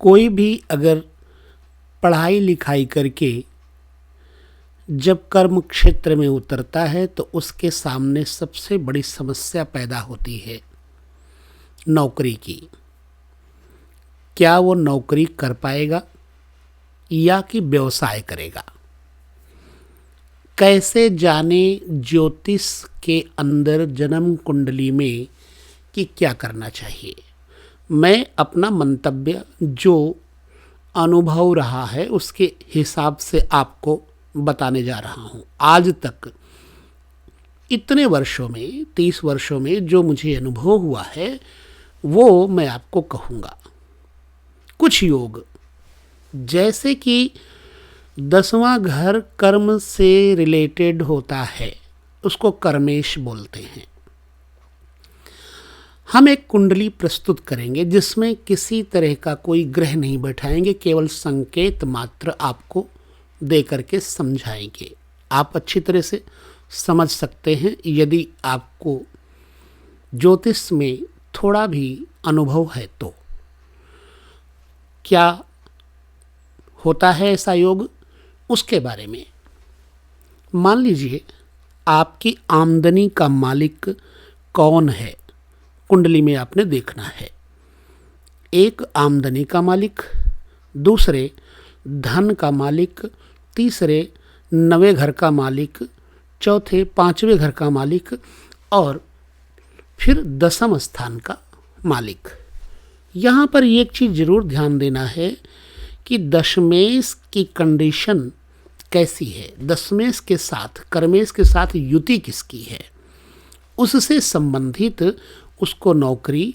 कोई भी अगर पढ़ाई लिखाई करके जब कर्म क्षेत्र में उतरता है तो उसके सामने सबसे बड़ी समस्या पैदा होती है नौकरी की। क्या वो नौकरी कर पाएगा या कि व्यवसाय करेगा? कैसे जाने ज्योतिष के अंदर जन्म कुंडली में कि क्या करना चाहिए? मैं अपना मंतव्य जो अनुभव रहा है उसके हिसाब से आपको बताने जा रहा हूँ। आज तक इतने वर्षों में 30 वर्षों में जो मुझे अनुभव हुआ है वो मैं आपको कहूँगा। कुछ योग जैसे कि 10वां घर कर्म से रिलेटेड होता है, उसको कर्मेश बोलते हैं। हम एक कुंडली प्रस्तुत करेंगे जिसमें किसी तरह का कोई ग्रह नहीं बैठाएंगे, केवल संकेत मात्र आपको दे करके समझाएंगे। आप अच्छी तरह से समझ सकते हैं यदि आपको ज्योतिष में थोड़ा भी अनुभव है तो। क्या होता है ऐसा योग, उसके बारे में। मान लीजिए आपकी आमदनी का मालिक कौन है, कुंडली में आपने देखना है। एक आमदनी का मालिक, दूसरे धन का मालिक, तीसरे 9वें घर का मालिक, चौथे 5वें घर का मालिक और फिर 10वें स्थान का मालिक। यहाँ पर एक चीज़ जरूर ध्यान देना है कि दशमेश की कंडीशन कैसी है, दशमेश के साथ कर्मेश के साथ युति किसकी है, उससे संबंधित उसको नौकरी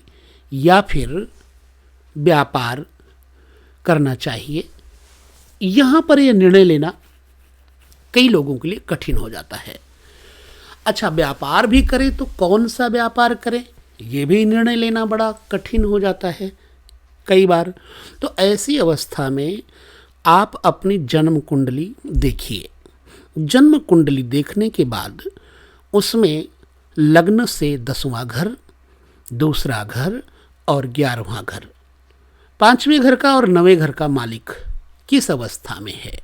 या फिर व्यापार करना चाहिए। यहाँ पर यह निर्णय लेना कई लोगों के लिए कठिन हो जाता है। अच्छा, व्यापार भी करें तो कौन सा व्यापार करें, ये भी निर्णय लेना बड़ा कठिन हो जाता है कई बार। तो ऐसी अवस्था में आप अपनी जन्म कुंडली देखिए। जन्म कुंडली देखने के बाद उसमें लग्न से 10वां घर, दूसरा घर और 11वां घर, 5वें घर का और 9वें घर का मालिक किस अवस्था में है।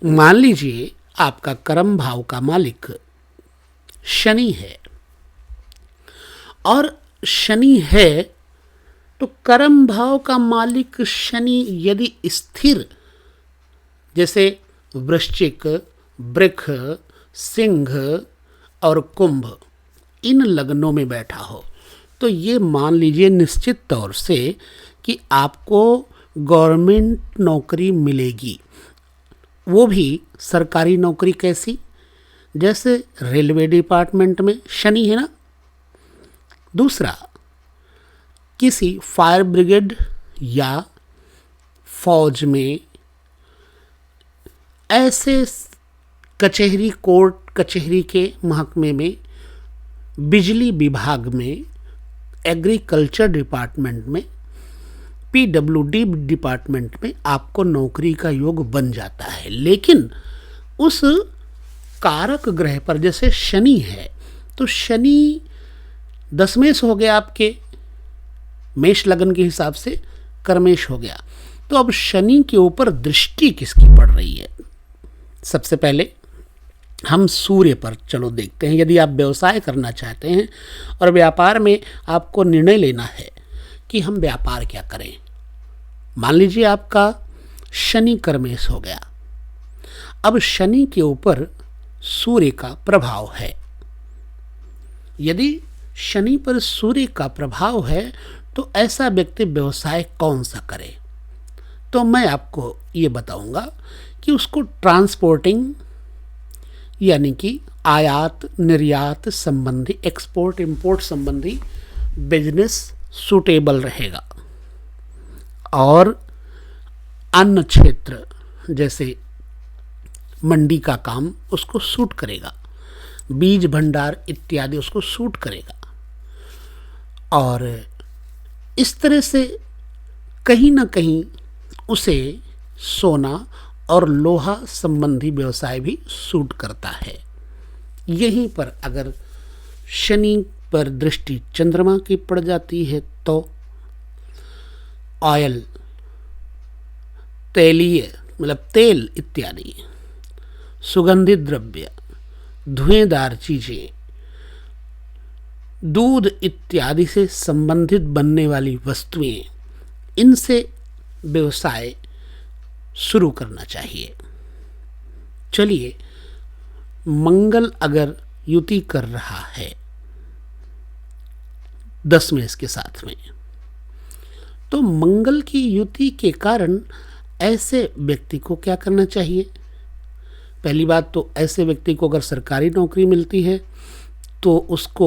मान लीजिए आपका कर्म भाव का मालिक शनि है और शनि है तो कर्म भाव का मालिक शनि यदि स्थिर, जैसे वृश्चिक, वृक्ष, सिंह और कुंभ इन लग्नों में बैठा हो तो ये मान लीजिए निश्चित तौर से कि आपको गवर्नमेंट नौकरी मिलेगी। वो भी सरकारी नौकरी कैसी, जैसे रेलवे डिपार्टमेंट में शनि है ना, दूसरा किसी फायर ब्रिगेड या फौज में, ऐसे कचहरी कोर्ट कचहरी के महकमे में, बिजली विभाग में, एग्रीकल्चर डिपार्टमेंट में, पीडब्ल्यूडी डिपार्टमेंट में आपको नौकरी का योग बन जाता है। लेकिन उस कारक ग्रह पर जैसे शनि है तो शनि दशमेश हो गया, आपके मेष लगन के हिसाब से कर्मेश हो गया। तो अब शनि के ऊपर दृष्टि किसकी पड़ रही है? सबसे पहले हम सूर्य पर चलो देखते हैं। यदि आप व्यवसाय करना चाहते हैं और व्यापार में आपको निर्णय लेना है कि हम व्यापार क्या करें, मान लीजिए आपका शनि कर्मेश हो गया। अब शनि के ऊपर सूर्य का प्रभाव है। यदि शनि पर सूर्य का प्रभाव है तो ऐसा व्यक्ति व्यवसाय कौन सा करे? तो मैं आपको ये बताऊंगा कि उसको ट्रांसपोर्टिंग यानी कि आयात निर्यात संबंधी, एक्सपोर्ट इंपोर्ट संबंधी बिजनेस सूटेबल रहेगा। और अन्य क्षेत्र जैसे मंडी का काम उसको सूट करेगा, बीज भंडार इत्यादि उसको सूट करेगा। और इस तरह से कहीं ना कहीं उसे सोना और लोहा संबंधी व्यवसाय भी सूट करता है। यहीं पर अगर शनि पर दृष्टि चंद्रमा की पड़ जाती है तो ऑयल तैलीय मतलब तेल इत्यादि, सुगंधित द्रव्य, धुएंदार चीजें, दूध इत्यादि से संबंधित बनने वाली वस्तुएं, इनसे व्यवसाय शुरू करना चाहिए। चलिए, मंगल अगर युति कर रहा है 10 में इसके साथ में, तो मंगल की युति के कारण ऐसे व्यक्ति को क्या करना चाहिए? पहली बात तो ऐसे व्यक्ति को अगर सरकारी नौकरी मिलती है तो उसको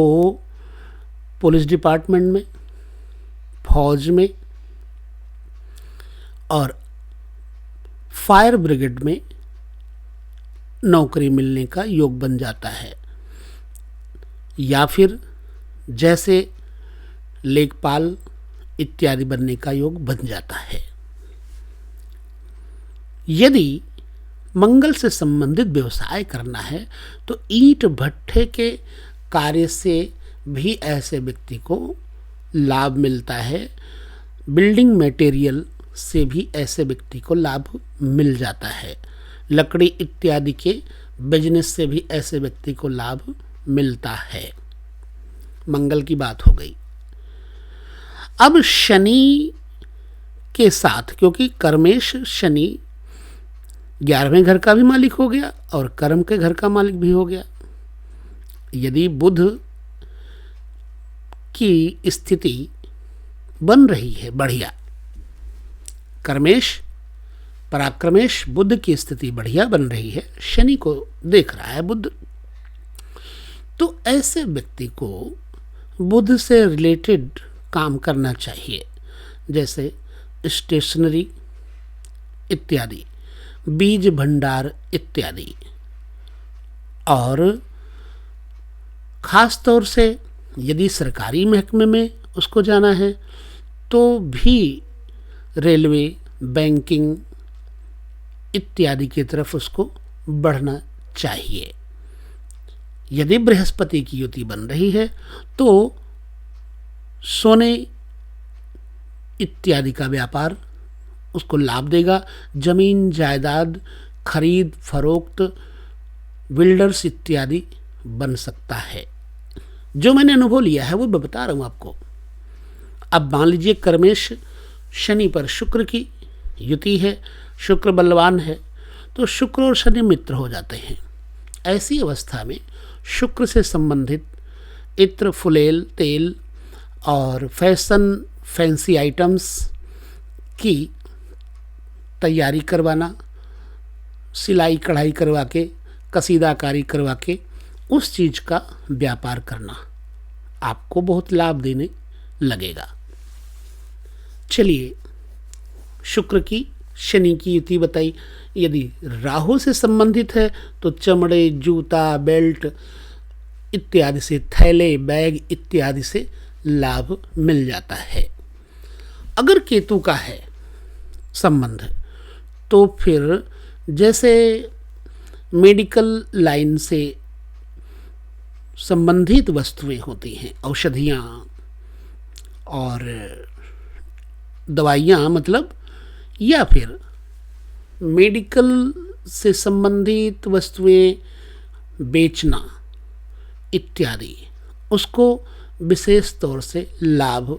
पुलिस डिपार्टमेंट में, फौज में और फायर ब्रिगेड में नौकरी मिलने का योग बन जाता है, या फिर जैसे लेखपाल इत्यादि बनने का योग बन जाता है। यदि मंगल से संबंधित व्यवसाय करना है तो ईंट भट्ठे के कार्य से भी ऐसे व्यक्ति को लाभ मिलता है, बिल्डिंग मटेरियल से भी ऐसे व्यक्ति को लाभ मिल जाता है, लकड़ी इत्यादि के बिजनेस से भी ऐसे व्यक्ति को लाभ मिलता है। मंगल की बात हो गई। अब शनि के साथ, क्योंकि कर्मेश शनि 11वें घर का भी मालिक हो गया और कर्म के घर का मालिक भी हो गया। यदि बुध की स्थिति बन रही है बढ़िया, कर्मेश पराक्रमेश बुध की स्थिति बढ़िया बन रही है, शनि को देख रहा है बुध, तो ऐसे व्यक्ति को बुध से रिलेटेड काम करना चाहिए, जैसे स्टेशनरी इत्यादि, बीज भंडार इत्यादि। और ख़ास तौर से यदि सरकारी महकमे में उसको जाना है तो भी रेलवे, बैंकिंग इत्यादि की तरफ उसको बढ़ना चाहिए। यदि बृहस्पति की युति बन रही है तो सोने इत्यादि का व्यापार उसको लाभ देगा, जमीन जायदाद खरीद फरोख्त, बिल्डर्स इत्यादि बन सकता है। जो मैंने अनुभव लिया है वो मैं बता रहा हूँ आपको। अब मान लीजिए कर्मेश शनि पर शुक्र की युति है, शुक्र बलवान है, तो शुक्र और शनि मित्र हो जाते हैं। ऐसी अवस्था में शुक्र से संबंधित इत्र, फुलेल, तेल और फैशन फैंसी आइटम्स की तैयारी करवाना, सिलाई कढ़ाई करवा के, कसीदाकारी करवा के उस चीज़ का व्यापार करना आपको बहुत लाभ देने लगेगा। चलिए, शुक्र की शनि की युति बताई। यदि राहु से संबंधित है तो चमड़े, जूता, बेल्ट इत्यादि से, थैले, बैग इत्यादि से लाभ मिल जाता है। अगर केतु का है संबंध तो फिर जैसे मेडिकल लाइन से संबंधित वस्तुएं होती हैं, औषधियाँ और दवाइयाँ मतलब, या फिर मेडिकल से संबंधित वस्तुएं बेचना इत्यादि, उसको विशेष तौर से लाभ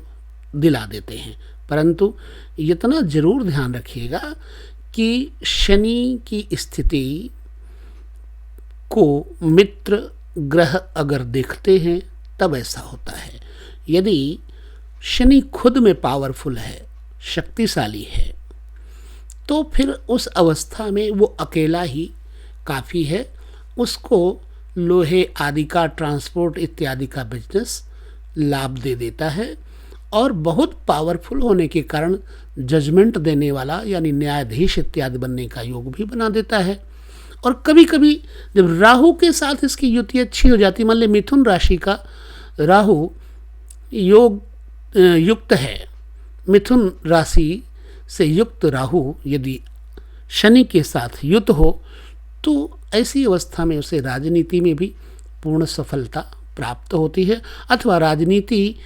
दिला देते हैं। परंतु इतना जरूर ध्यान रखिएगा कि शनि की स्थिति को मित्र ग्रह अगर देखते हैं तब ऐसा होता है। यदि शनि खुद में पावरफुल है, शक्तिशाली है, तो फिर उस अवस्था में वो अकेला ही काफ़ी है, उसको लोहे आदि का ट्रांसपोर्ट इत्यादि का बिजनेस लाभ दे देता है और बहुत पावरफुल होने के कारण जजमेंट देने वाला यानी न्यायाधीश इत्यादि बनने का योग भी बना देता है। और कभी कभी जब राहु के साथ इसकी युति अच्छी हो जाती, मान ली मिथुन राशि का राहु योग युक्त है, मिथुन राशि से युक्त राहु यदि शनि के साथ युक्त हो तो ऐसी अवस्था में उसे राजनीति में भी पूर्ण सफलता प्राप्त होती है, अथवा राजनीति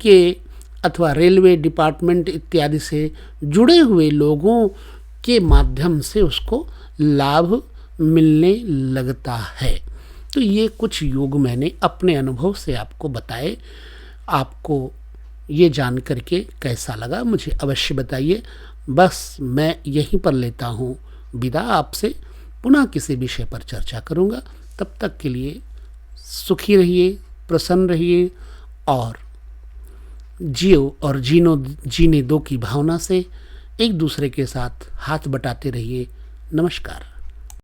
के अथवा रेलवे डिपार्टमेंट इत्यादि से जुड़े हुए लोगों के माध्यम से उसको लाभ मिलने लगता है। तो ये कुछ योग मैंने अपने अनुभव से आपको बताए। आपको ये जान करके कैसा लगा मुझे अवश्य बताइए। बस मैं यहीं पर लेता हूँ विदा आपसे, पुनः किसी विषय पर चर्चा करूँगा। तब तक के लिए सुखी रहिए, प्रसन्न रहिए और जियो और जीने दो की भावना से एक दूसरे के साथ हाथ बटाते रहिए। नमस्कार।